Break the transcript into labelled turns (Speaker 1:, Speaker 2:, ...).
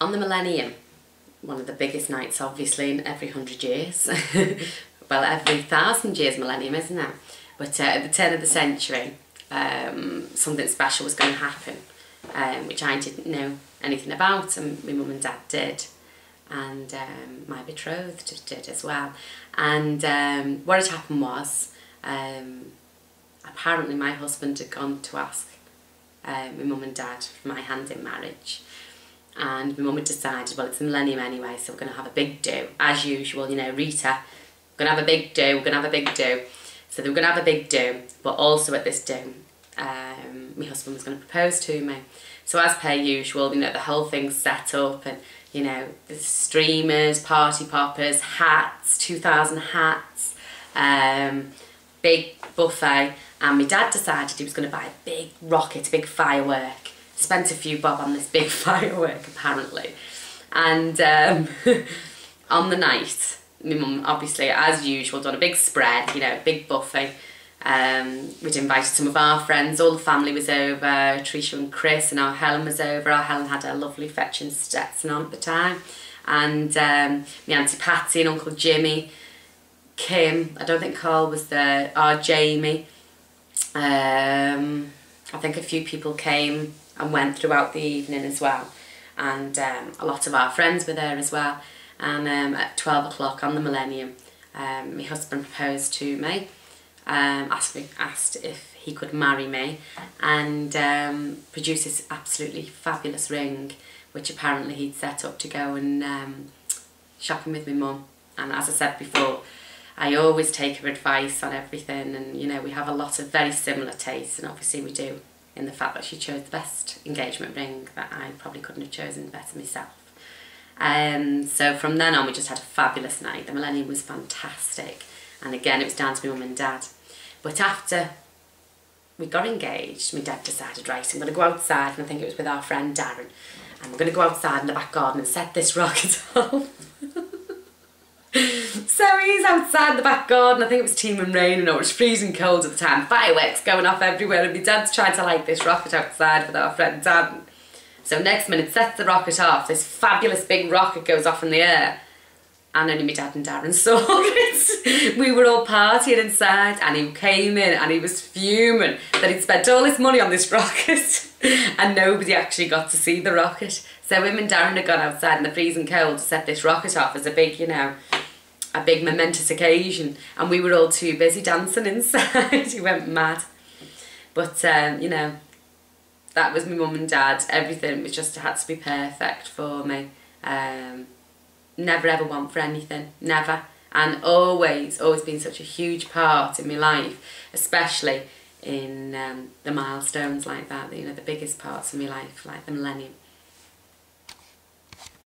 Speaker 1: On the millennium, one of the biggest nights obviously in every 100 years, well, every 1,000 years millennium, isn't it? But at the turn of the century, something special was going to happen, which I didn't know anything about, and my mum and dad did, and my betrothed did as well. And what had happened was, apparently my husband had gone to ask my mum and dad for my hand in marriage. And my mum had decided, well, it's the millennium anyway, so we're going to have a big do. As usual, you know, Rita, we're going to have a big do, we're going to have a big do. So they were going to have a big do, but also at this do, my husband was going to propose to me. So as per usual, you know, the whole thing's set up, and, you know, the streamers, party poppers, hats, 2,000 hats, big buffet. And my dad decided he was going to buy a big rocket, a big firework. Spent a few bob on this big firework, apparently. And on the night, my mum, obviously, as usual, done a big spread, you know, big buffet. We'd invited some of our friends, all the family was over, Tricia and Chris, and our Helen was over. Our Helen had a lovely fetching Stetson on at the time. And my Auntie Patty and Uncle Jimmy, Kim, I don't think Carl was there, our Jamie. I think a few people came and went throughout the evening as well, and a lot of our friends were there as well. And at 12 o'clock on the millennium, my husband proposed to me, asked if he could marry me, and produced this absolutely fabulous ring, which apparently he'd set up to go and shopping with my mum. And as I said before, I always take her advice on everything, and you know, we have a lot of very similar tastes, and obviously we do, in the fact that she chose the best engagement ring that I probably couldn't have chosen better myself. So from then on we just had a fabulous night. The millennium was fantastic, and again it was down to my mum and dad. But after we got engaged, my dad decided, right, I'm going to go outside, and I think it was with our friend Darren, and we're going to go outside in the back garden and set this rocket off. So he's outside in the back garden, I think it was teeming rain, and it was freezing cold at the time, fireworks going off everywhere, and my dad's trying to light this rocket outside with our friend Darren. So next minute sets the rocket off, this fabulous big rocket goes off in the air, and only my dad and Darren saw it. We were all partying inside, and he came in and he was fuming that he'd spent all his money on this rocket and nobody actually got to see the rocket. So him and Darren had gone outside in the freezing cold to set this rocket off as a big, you know, a big momentous occasion, and we were all too busy dancing inside. He went mad. But you know, that was my mum and dad. Everything was just had to be perfect for me. Never ever want for anything, never. And always been such a huge part in my life, especially in the milestones like that, you know, the biggest parts of my life, like the millennium.